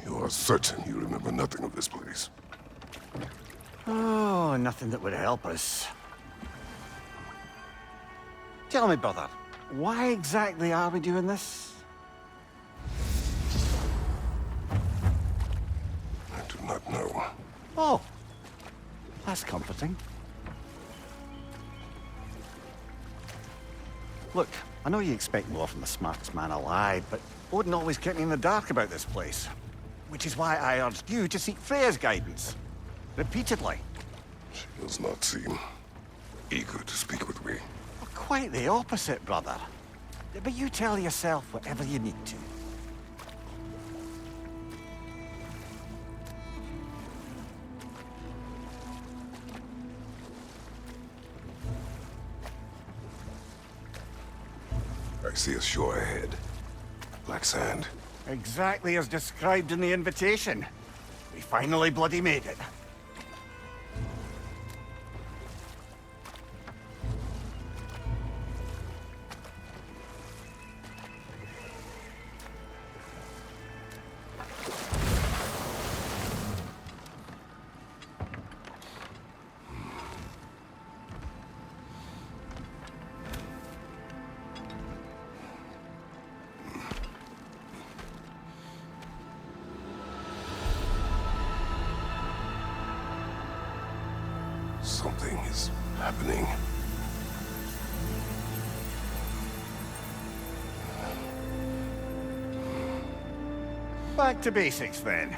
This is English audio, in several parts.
You are certain you remember nothing of this place? Oh, nothing that would help us. Tell me, brother, why exactly are we doing this? I do not know. Oh, that's comforting. Look, I know you expect more from the smartest man alive, but Odin always kept me in the dark about this place. Which is why I urged you to seek Freya's guidance. Repeatedly. She does not seem eager to speak with me. Well, quite the opposite, brother. But you tell yourself whatever you need to. I see a shore ahead. Black sand. Exactly as described in the invitation. We finally bloody made it. Something is happening. Back to basics, then.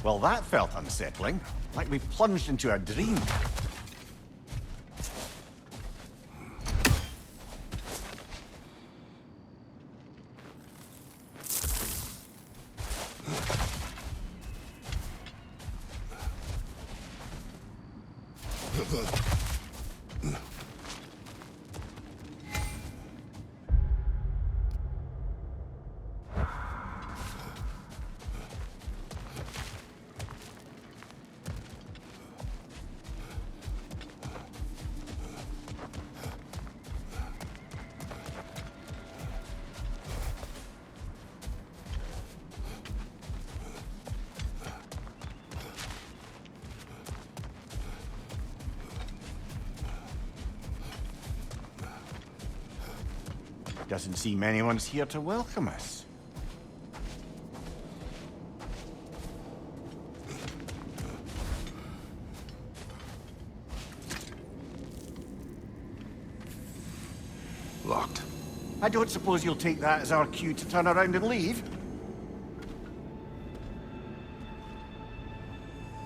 Well, that felt unsettling. Like we plunged into a dream. Doesn't seem anyone's here to welcome us. Locked. I don't suppose you'll take that as our cue to turn around and leave?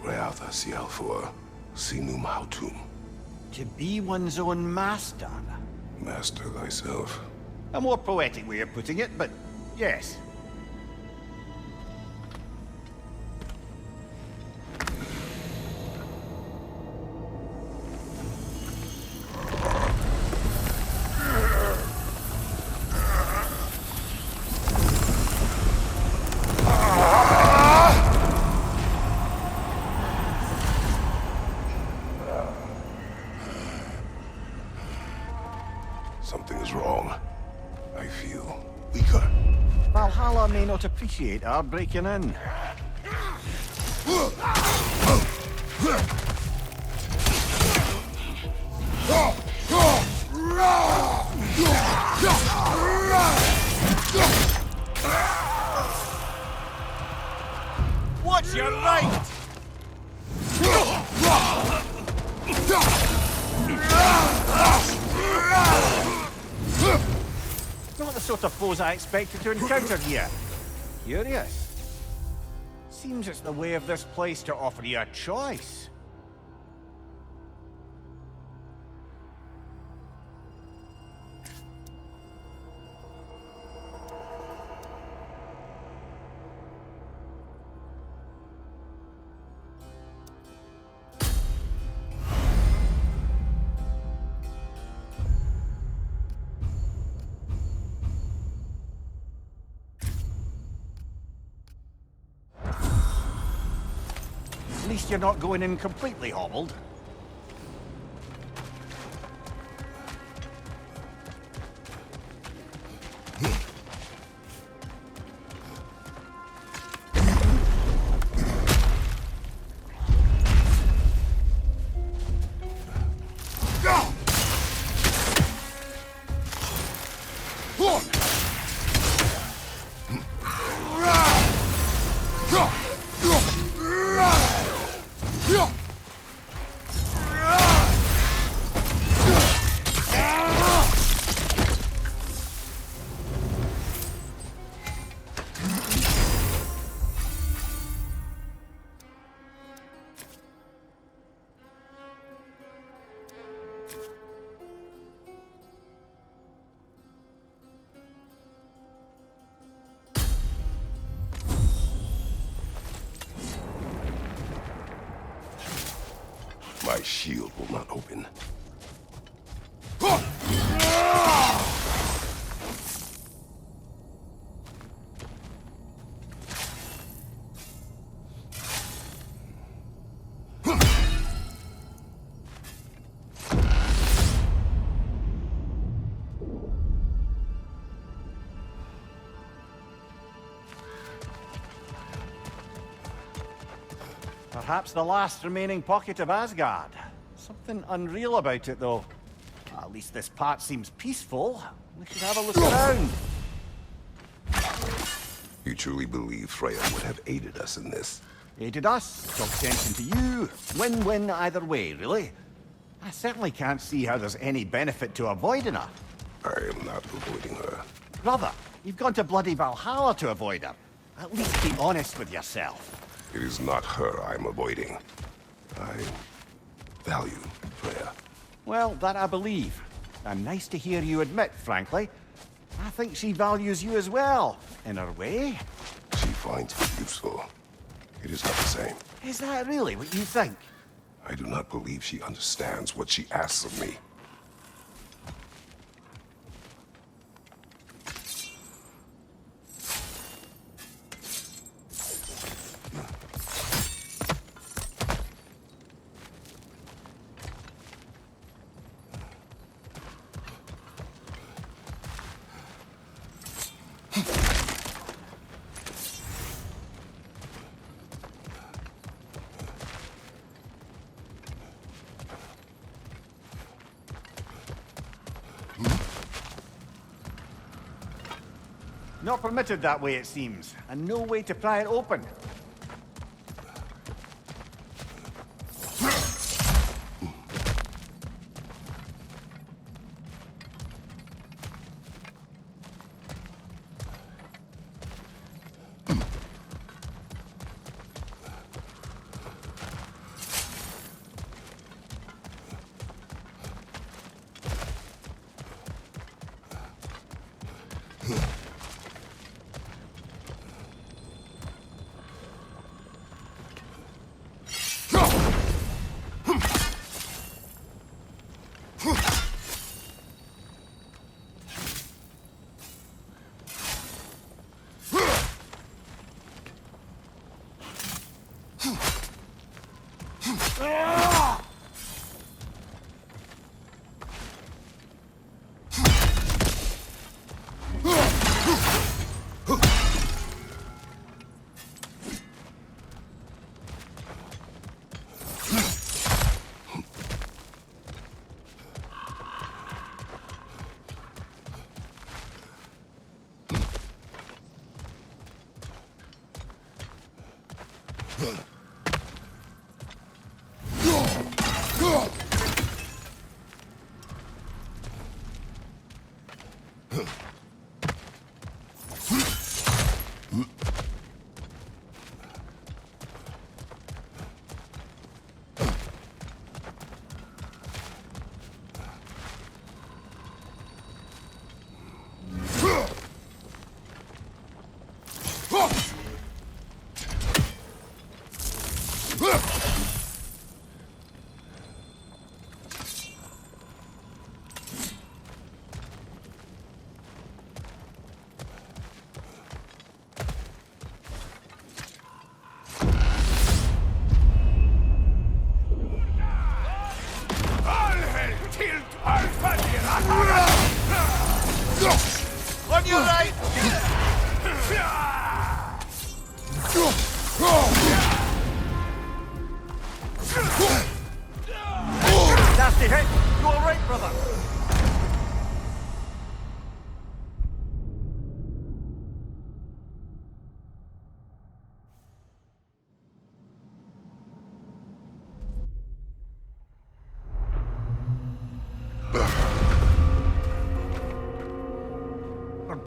Reatha Sialfur, Sinum Hautum. To be one's own master. Master thyself. A more poetic way of putting it, but yes. Something is wrong. I feel weaker. Valhalla may not appreciate our breaking in. Watch your right! Not the sort of foes I expected to encounter here. Curious. Seems it's the way of this place to offer you a choice. least you're not going in completely hobbled. My shield will not open. Perhaps the last remaining pocket of Asgard. Something unreal about it, though. At least this part seems peaceful. We should have a look around. You truly believe Freya would have aided us in this? Aided us, talked sense into you. Win-win either way, really. I certainly can't see how there's any benefit to avoiding her. I am not avoiding her. Brother, you've gone to bloody Valhalla to avoid her. At least be honest with yourself. It is not her I'm avoiding. I value Freya. Well, that I believe. And nice to hear you admit, frankly. I think she values you as well, in her way. She finds me useful. It is not the same. Is that really what you think? I do not believe she understands what she asks of me. Not permitted that way, it seems, and no way to pry it open.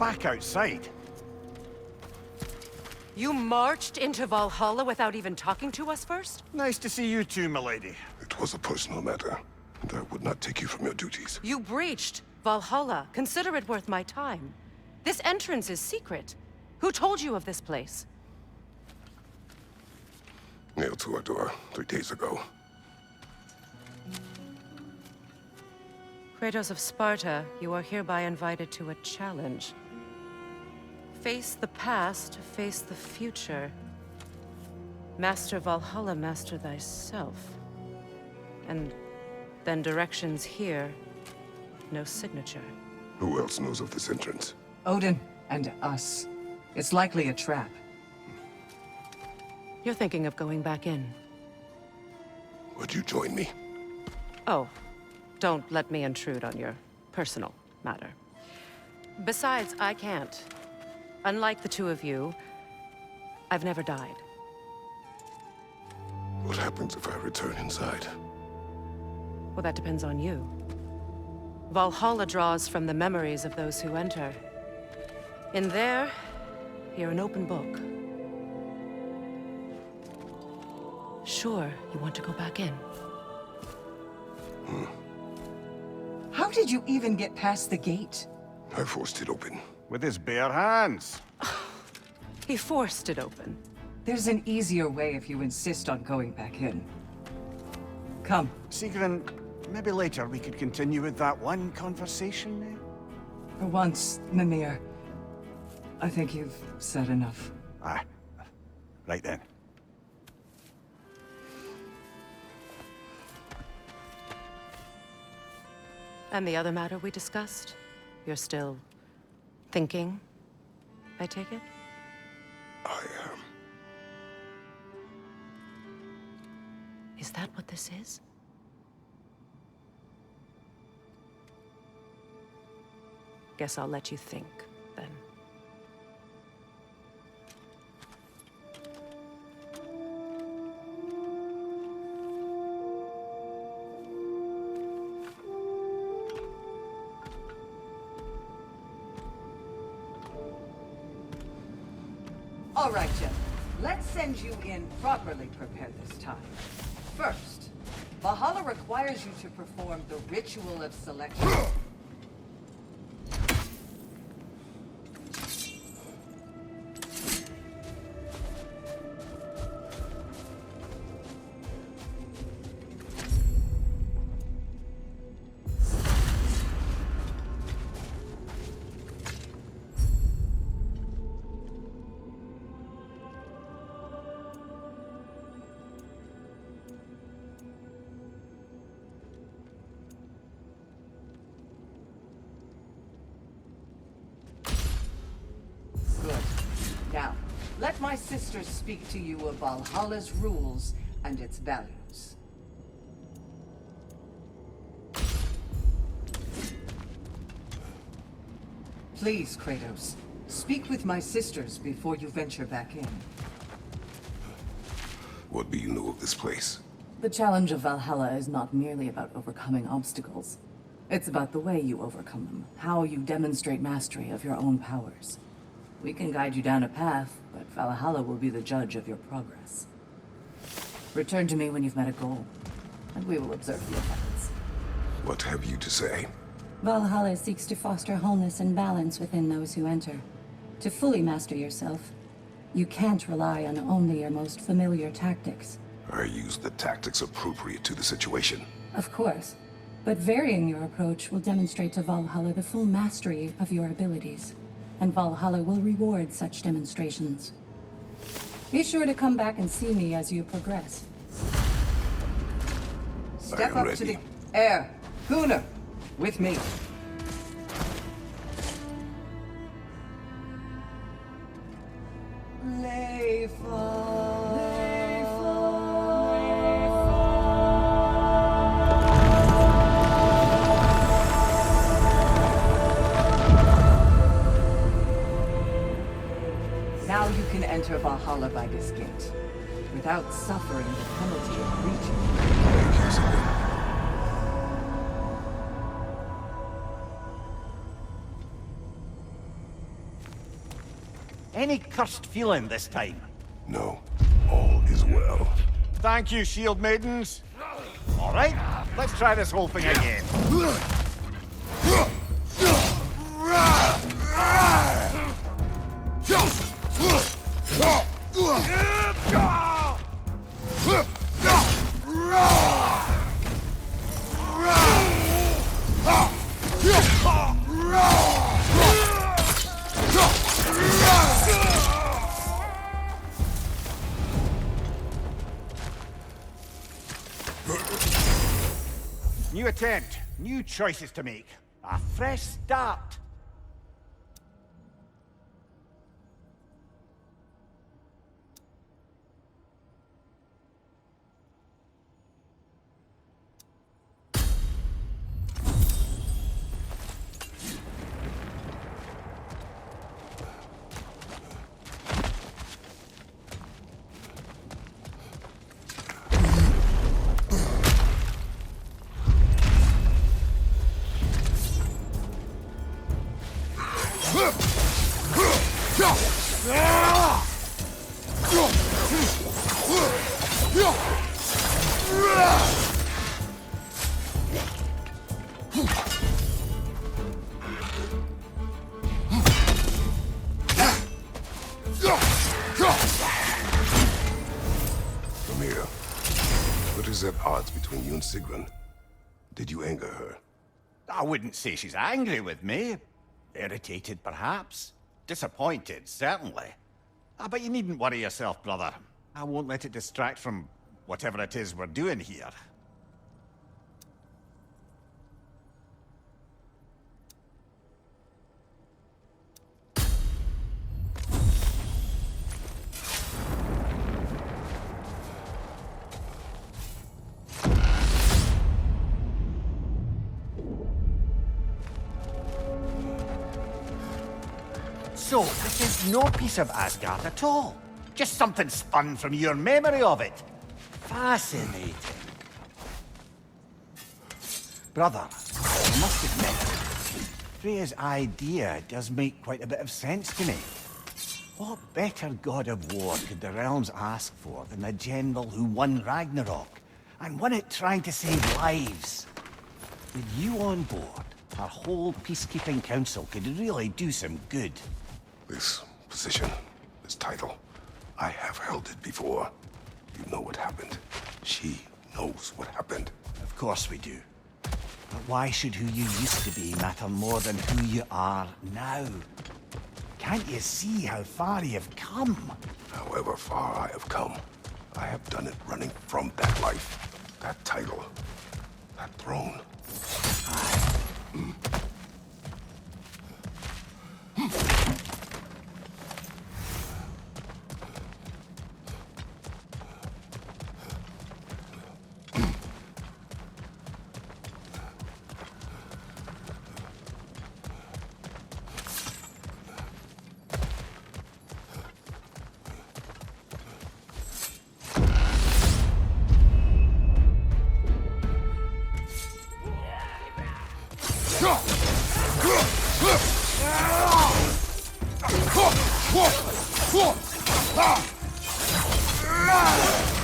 back outside. You marched into Valhalla without even talking to us first? Nice to see you too, milady. It was a personal matter, and I would not take you from your duties. You breached Valhalla. Consider it worth my time. This entrance is secret. Who told you of this place? Nailed to our door 3 days ago. Kratos of Sparta, you are hereby invited to a challenge. Face the past, face the future. Master Valhalla, master thyself. And then directions here, no signature. Who else knows of this entrance? Odin and us. It's likely a trap. You're thinking of going back in. Would you join me? Oh, don't let me intrude on your personal matter. Besides, I can't. Unlike the two of you, I've never died. What happens if I return inside? Well, that depends on you. Valhalla draws from the memories of those who enter. In there, you're an open book. Sure, you want to go back in. How did you even get past the gate? I forced it open. With his bare hands. He forced it open. There's an easier way if you insist on going back in. Come. Sigrun, maybe later we could continue with that one conversation, eh? For once, Mimir. I think you've said enough. Ah, right then. And the other matter we discussed? You're still thinking, I take it? I am. Is that what this is? Guess I'll let you think, then. All right, Jen. Let's send you in properly prepared this time. First, Valhalla requires you to perform the ritual of selection. Good. Now, let my sisters speak to you of Valhalla's rules and its values. Please, Kratos, speak with my sisters before you venture back in. What do you know of this place? The challenge of Valhalla is not merely about overcoming obstacles. It's about the way you overcome them, how you demonstrate mastery of your own powers. We can guide you down a path, but Valhalla will be the judge of your progress. Return to me when you've met a goal, and we will observe the effects. What have you to say? Valhalla seeks to foster wholeness and balance within those who enter. To fully master yourself, you can't rely on only your most familiar tactics. I use the tactics appropriate to the situation. Of course, but varying your approach will demonstrate to Valhalla the full mastery of your abilities, and Valhalla will reward such demonstrations. Be sure to come back and see me as you progress. Step am up ready. to the air. Gunnar, with me. Now you can enter Valhalla by this gate, without suffering the penalty of breaching. Thank you, Sigrun. any cursed feeling this time? No, all is well. Thank you, shield maidens. All right, let's try this whole thing again. New attempt, new choices to make. A fresh start. Amir, what is at odds between you and Sigrun? Did you anger her? I wouldn't say she's angry with me. Irritated, perhaps. Disappointed, certainly. But you needn't worry yourself, brother. I won't let it distract from whatever it is we're doing here. So, this is no piece of Asgard at all. Just something spun from your memory of it. Fascinating. Brother, I must admit, Freya's idea does make quite a bit of sense to me. What better god of war could the realms ask for than a general who won Ragnarok, and won it trying to save lives? With you on board, our whole peacekeeping council could really do some good. This position, this title, I have held it before. You know what happened. She knows what happened. Of course we do. But why should who you used to be matter more than who you are now? Can't you see how far you've come? However far I have come, I have done it running from that life, that title, that throne.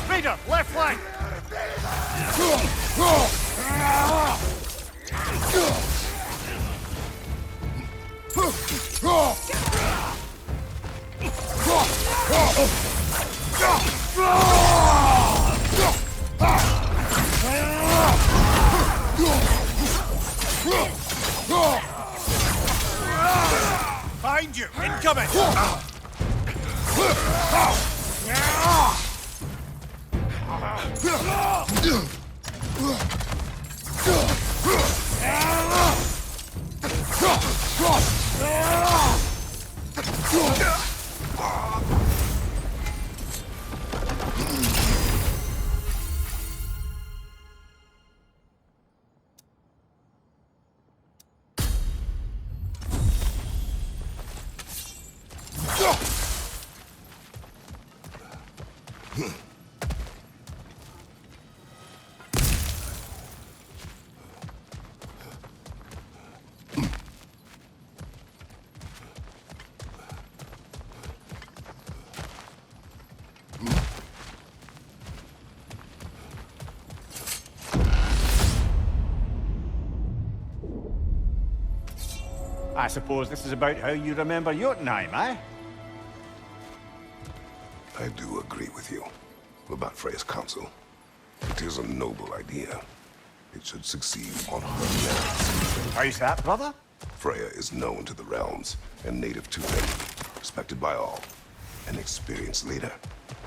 Raider, left flank! Behind you! Incoming! I suppose this is about how you remember Jotunheim, eh? I do agree with you about Freya's council. It is a noble idea. It should succeed on her merits. How's that, brother? Freya is known to the realms and native to them, respected by all. An experienced leader.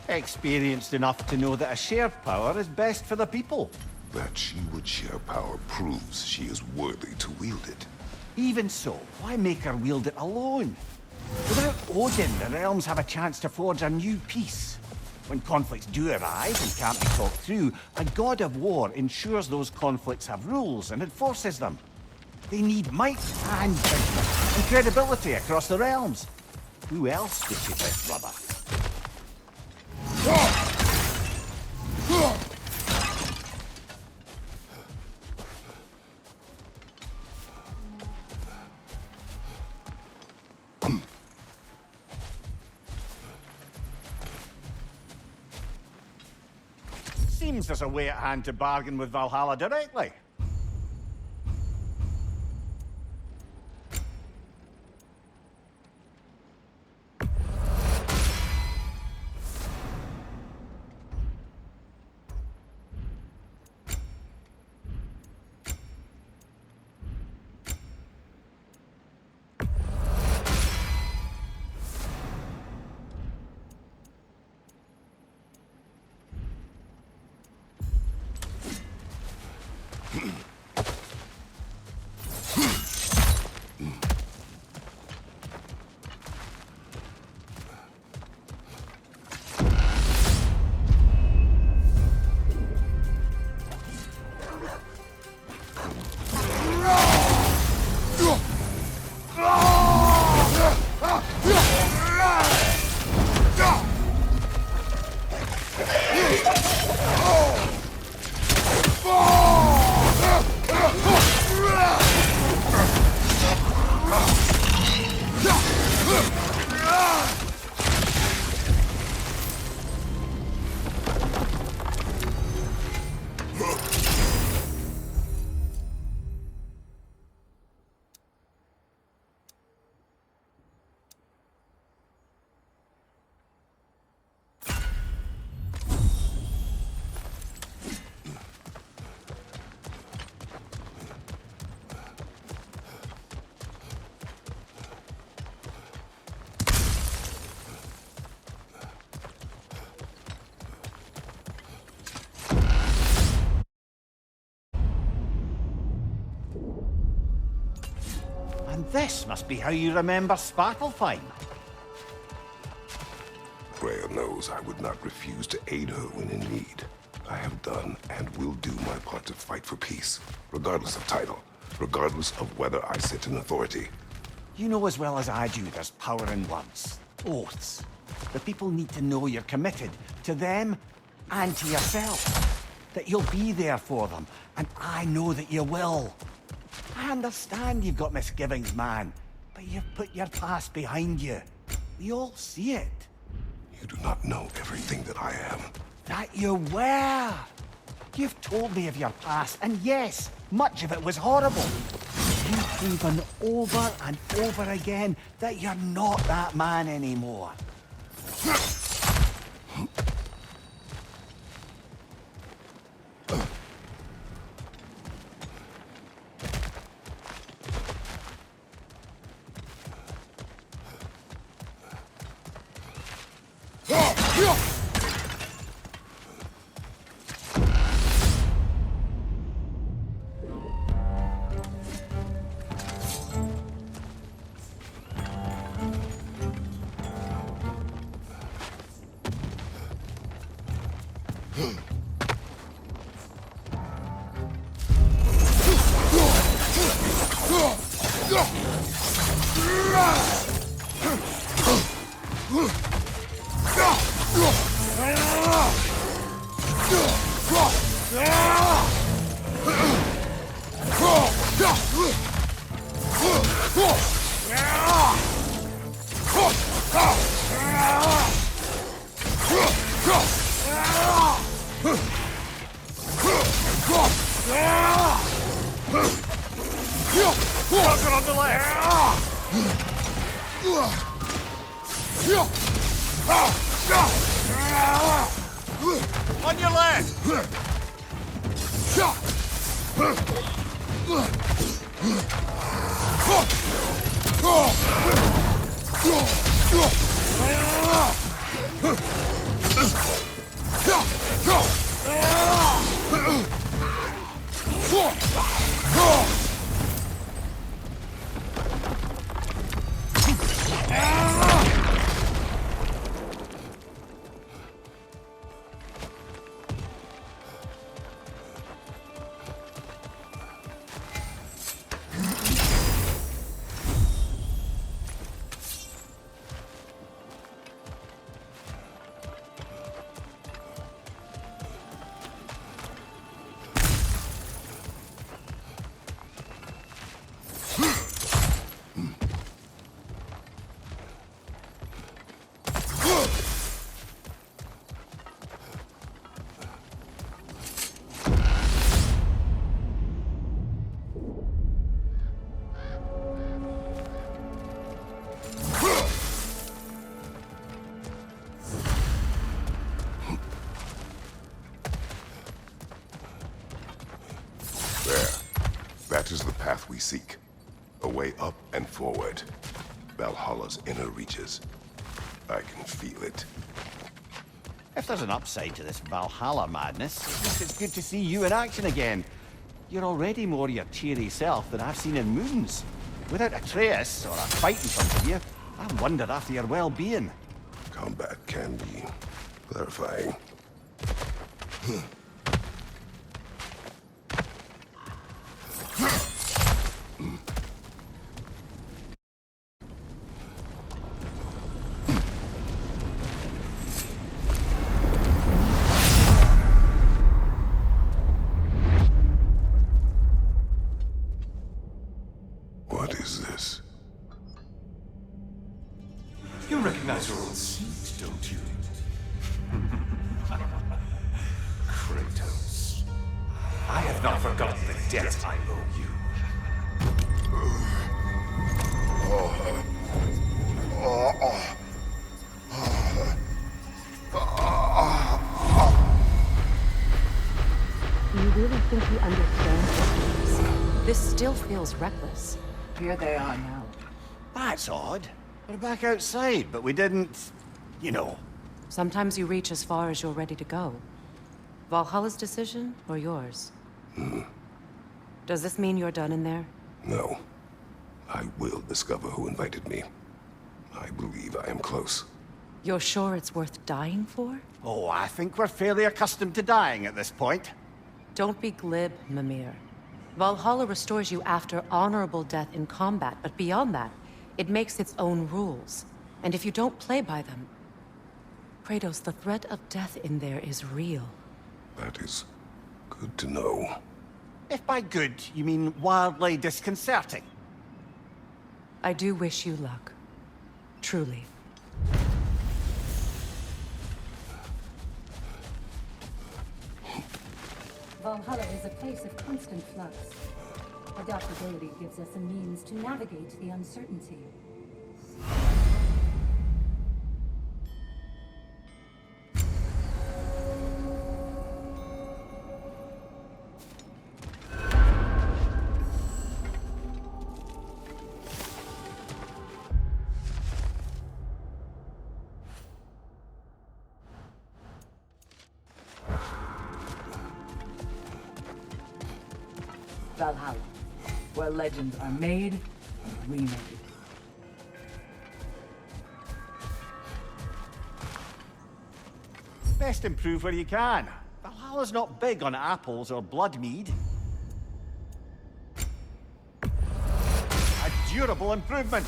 Experienced enough to know that a shared power is best for the people. That she would share power proves she is worthy to wield it. Even so, why make her wield it alone? Without Odin, the realms have a chance to forge a new peace. When conflicts do arise and can't be talked through, a god of war ensures those conflicts have rules and enforces them. They need might and judgment and credibility across the realms. Who else could do this, brother? Seems there's a way at hand to bargain with Valhalla directly. And this must be how you remember Svartalfheim. Freya knows I would not refuse to aid her when in need. I have done and will do my part to fight for peace, regardless of title, regardless of whether I sit in authority. You know as well as I do there's power in words. Oaths. The people need to know you're committed to them and to yourself. That you'll be there for them, and I know that you will. I understand you've got misgivings, man, but you've put your past behind you. We all see it. You do not know everything that I am. That you were. You've told me of your past, and yes, much of it was horrible. You've proven over and over again that you're not that man anymore. Fucker on the left! On your left! There. That is the path we seek. A way up and forward. Valhalla's inner reaches. I can feel it. If there's an upside to this Valhalla madness, at least it's good to see you in action again. You're already more your cheery self than I've seen in moons. Without Atreus, or a fight in front of you, I wondered after your well-being. Combat can be clarifying. What is this? You recognize your old seat, don't you? Kratos. I have not forgotten the debt I owe you. Do you really think he understands what it is? This still feels reckless. Here they are now. That's odd. We're back outside, but we didn't... you know. Sometimes you reach as far as you're ready to go. Valhalla's decision, or yours? Does this mean you're done in there? No. I will discover who invited me. I believe I am close. You're sure it's worth dying for? Oh, I think we're fairly accustomed to dying at this point. Don't be glib, Mimir. Valhalla restores you after honorable death in combat, but beyond that, it makes its own rules. And if you don't play by them... Kratos, the threat of death in there is real. That is good to know. If by good, you mean wildly disconcerting. I do wish you luck. Truly. Valhalla is a place of constant flux. Adaptability gives us a means to navigate the uncertainty. Valhalla, where legends are made and remade. Best improve where you can. Valhalla's not big on apples or blood mead. A durable improvement.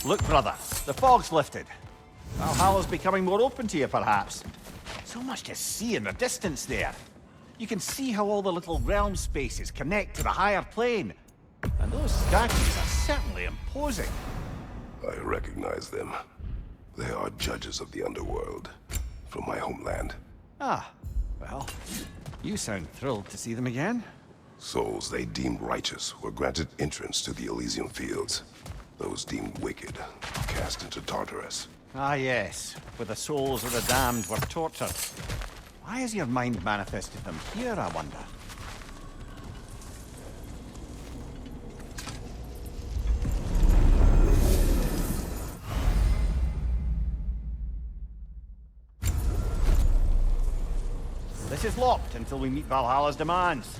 Look, brother, the fog's lifted. Valhalla's becoming more open to you, perhaps. So much to see in the distance there. You can see how all the little realm spaces connect to the higher plane. And those statues are certainly imposing. I recognize them. They are judges of the underworld, from my homeland. Ah, well, you sound thrilled to see them again. Souls they deemed righteous were granted entrance to the Elysium Fields. Those deemed wicked, cast into Tartarus. Ah, yes, where the souls of the damned were tortured. Why has your mind manifested them here, I wonder? This is locked until we meet Valhalla's demands.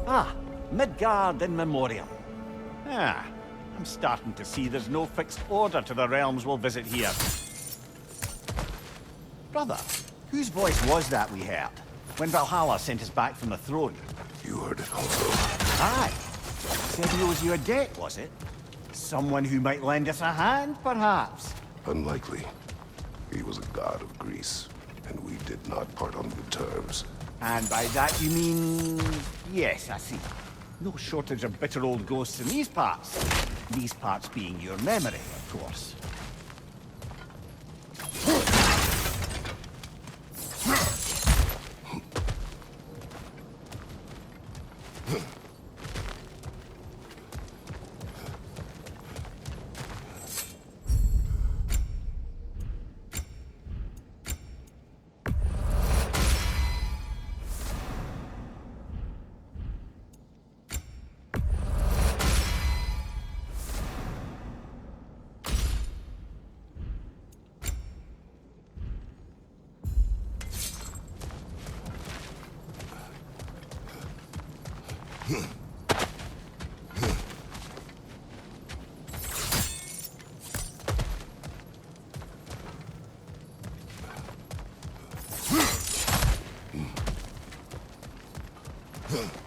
Ah, Midgard in Memoriam. Ah, I'm starting to see there's no fixed order to the realms we'll visit here. Brother, whose voice was that we heard when Valhalla sent us back from the throne? You heard it also. Aye. Said he owes you a debt, was it? Someone who might lend us a hand, perhaps? Unlikely. He was a god of Greece, and we did not part on good terms. And by that you mean... Yes, I see. No shortage of bitter old ghosts in these parts. These parts being your memory, of course. Huh.